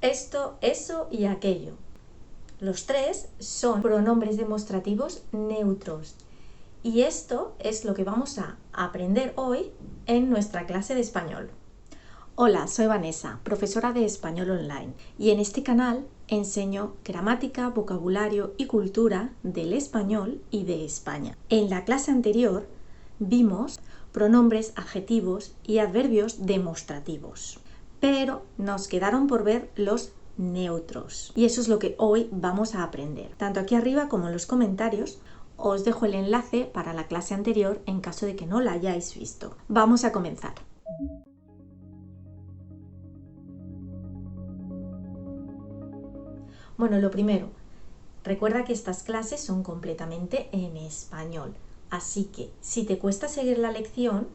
esto, eso y aquello. Los tres son pronombres demostrativos neutros. Y esto es lo que vamos a aprender hoy en nuestra clase de español. Hola, soy Vanessa, profesora de español online, y en este canal enseño gramática, vocabulario y cultura del español y de España. En la clase anterior vimos pronombres, adjetivos y adverbios demostrativos, pero nos quedaron por ver los neutros, y eso es lo que hoy vamos a aprender. Tanto aquí arriba como en los comentarios os dejo el enlace para la clase anterior en caso de que no la hayáis visto. Vamos a comenzar. Bueno, lo primero, recuerda que estas clases son completamente en español, así que si te cuesta seguir la lección,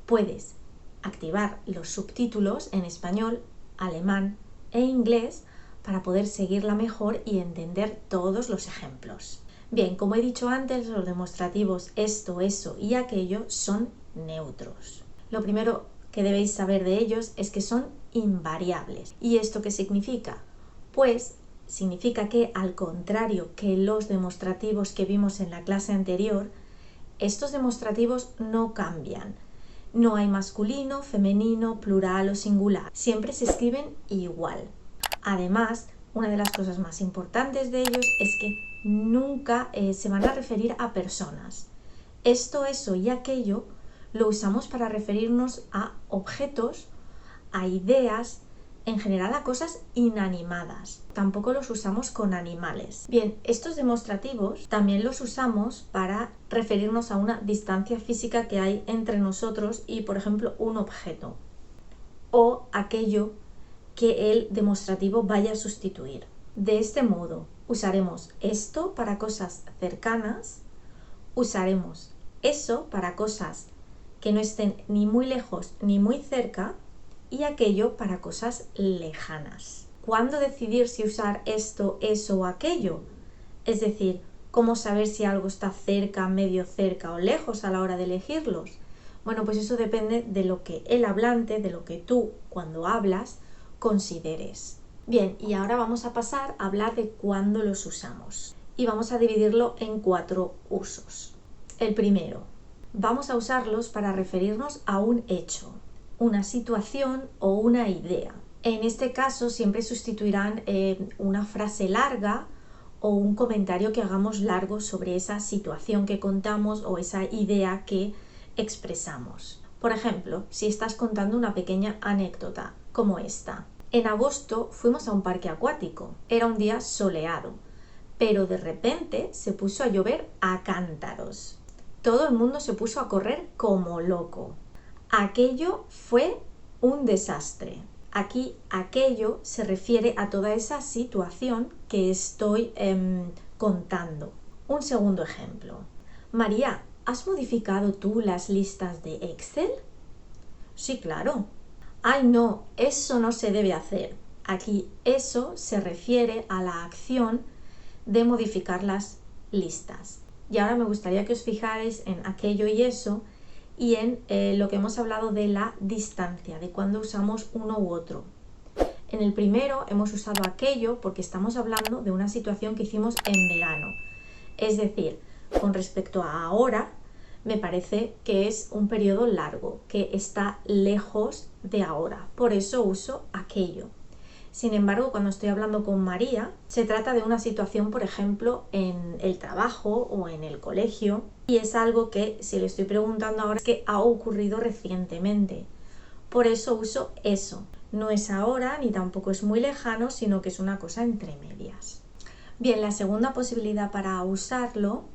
puedes activar los subtítulos en español, alemán e inglés para poder seguirla mejor y entender todos los ejemplos. Bien, como he dicho antes, los demostrativos esto, eso y aquello son neutros. Lo primero que debéis saber de ellos es que son invariables. ¿Y esto qué significa? Pues significa que, al contrario que los demostrativos que vimos en la clase anterior, estos demostrativos no cambian. No hay masculino, femenino, plural o singular. Siempre se escriben igual. Además, una de las cosas más importantes de ellos es que nunca se van a referir a personas. Esto, eso y aquello lo usamos para referirnos a objetos, a ideas, en general a cosas inanimadas. Tampoco los usamos con animales. Bien, estos demostrativos también los usamos para referirnos a una distancia física que hay entre nosotros y, por ejemplo, un objeto o aquello que el demostrativo vaya a sustituir. De este modo, usaremos esto para cosas cercanas, usaremos eso para cosas que no estén ni muy lejos ni muy cerca, y aquello para cosas lejanas. ¿Cuándo decidir si usar esto, eso o aquello? Es decir, ¿cómo saber si algo está cerca, medio cerca o lejos a la hora de elegirlos? Bueno, pues eso depende de lo que el hablante, de lo que tú, cuando hablas, consideres. Bien, y ahora vamos a pasar a hablar de cuándo los usamos. Y vamos a dividirlo en 4 usos. El primero, vamos a usarlos para referirnos a un hecho, una situación o una idea. En este caso siempre sustituirán una frase larga o un comentario que hagamos largo sobre esa situación que contamos o esa idea que expresamos. Por ejemplo, si estás contando una pequeña anécdota como esta. En agosto fuimos a un parque acuático. Era un día soleado, pero de repente se puso a llover a cántaros. Todo el mundo se puso a correr como loco. Aquello fue un desastre. Aquí aquello se refiere a toda esa situación que estoy contando. Un segundo ejemplo. María, ¿has modificado tú las listas de Excel? Sí, claro. Ay, no, eso no se debe hacer. Aquí eso se refiere a la acción de modificar las listas. Y ahora me gustaría que os fijáis en aquello y eso, y en lo que hemos hablado de la distancia, de cuando usamos uno u otro. En el primero hemos usado aquello porque estamos hablando de una situación que hicimos en verano. Es decir, con respecto a ahora, me parece que es un periodo largo, que está lejos de ahora. Por eso uso aquello. Sin embargo, cuando estoy hablando con María, se trata de una situación, por ejemplo, en el trabajo o en el colegio, y es algo que, si le estoy preguntando ahora, es que ha ocurrido recientemente. Por eso uso eso. No es ahora ni tampoco es muy lejano, sino que es una cosa entre medias. Bien, la segunda posibilidad para usarlo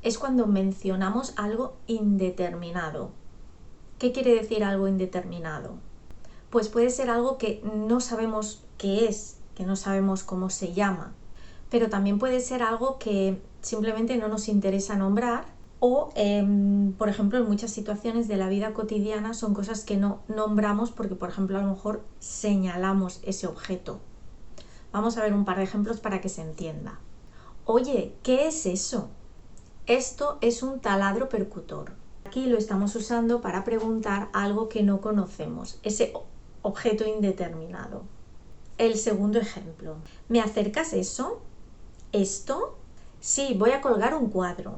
es cuando mencionamos algo indeterminado. ¿Qué quiere decir algo indeterminado? Pues puede ser algo que no sabemos qué es, que no sabemos cómo se llama, pero también puede ser algo que simplemente no nos interesa nombrar o, por ejemplo, en muchas situaciones de la vida cotidiana son cosas que no nombramos porque, por ejemplo, a lo mejor señalamos ese objeto. Vamos a ver un par de ejemplos para que se entienda. Oye, ¿qué es eso? Esto es un taladro percutor. Aquí lo estamos usando para preguntar algo que no conocemos, ese objeto indeterminado. el segundo ejemplo. ¿Me acercas eso? ¿Esto? Sí, voy a colgar un cuadro.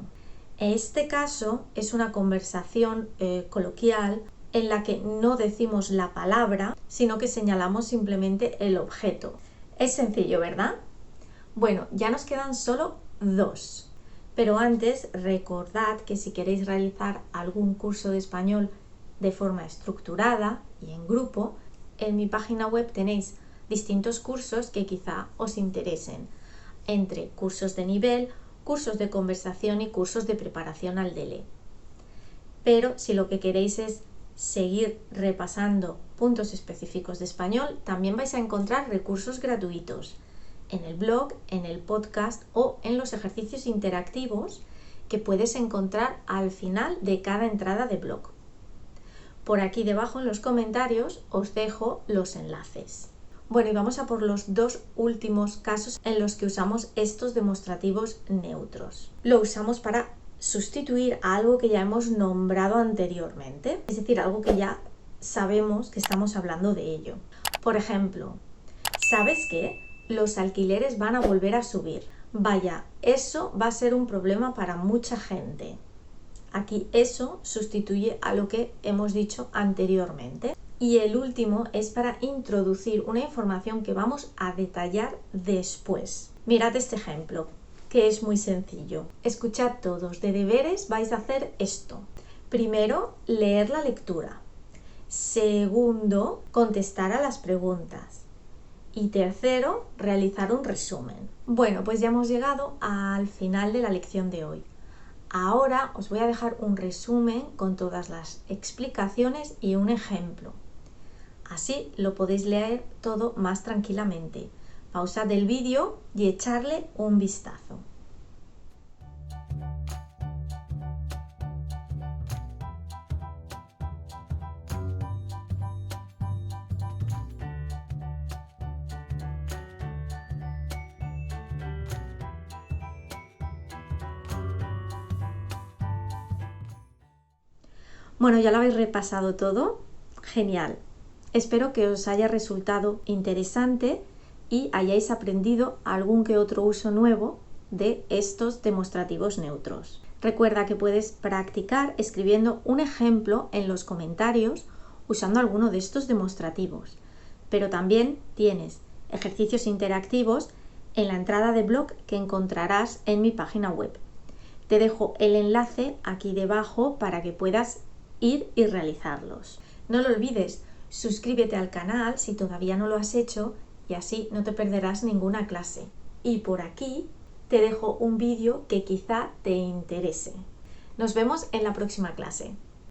En este caso es una conversación coloquial en la que no decimos la palabra, sino que señalamos simplemente el objeto. Es sencillo, ¿verdad? Bueno, ya nos quedan solo 2. Pero antes, recordad que si queréis realizar algún curso de español de forma estructurada y en grupo, en mi página web tenéis distintos cursos que quizá os interesen, entre cursos de nivel, cursos de conversación y cursos de preparación al DELE. Pero si lo que queréis es seguir repasando puntos específicos de español, también vais a encontrar recursos gratuitos en el blog, en el podcast o en los ejercicios interactivos que puedes encontrar al final de cada entrada de blog. Por aquí debajo en los comentarios os dejo los enlaces. Bueno, y vamos a por los 2 últimos casos en los que usamos estos demostrativos neutros. Lo usamos para sustituir a algo que ya hemos nombrado anteriormente, es decir, algo que ya sabemos que estamos hablando de ello. Por ejemplo, ¿sabes qué? Los alquileres van a volver a subir. Vaya, eso va a ser un problema para mucha gente. Aquí eso sustituye a lo que hemos dicho anteriormente. Y el último es para introducir una información que vamos a detallar después. Mirad este ejemplo, que es muy sencillo. Escuchad todos, de deberes vais a hacer esto. Primero, leer la lectura. Segundo, contestar a las preguntas. Y tercero, realizar un resumen. Bueno, pues ya hemos llegado al final de la lección de hoy. Ahora os voy a dejar un resumen con todas las explicaciones y un ejemplo. Así lo podéis leer todo más tranquilamente. Pausad el vídeo y echarle un vistazo. Bueno, ya lo habéis repasado todo. Genial. Espero que os haya resultado interesante y hayáis aprendido algún que otro uso nuevo de estos demostrativos neutros. Recuerda que puedes practicar escribiendo un ejemplo en los comentarios usando alguno de estos demostrativos, pero también tienes ejercicios interactivos en la entrada de blog que encontrarás en mi página web. Te dejo el enlace aquí debajo para que puedas ir y realizarlos. No lo olvides, suscríbete al canal si todavía no lo has hecho y así no te perderás ninguna clase. Y por aquí te dejo un vídeo que quizá te interese. Nos vemos en la próxima clase.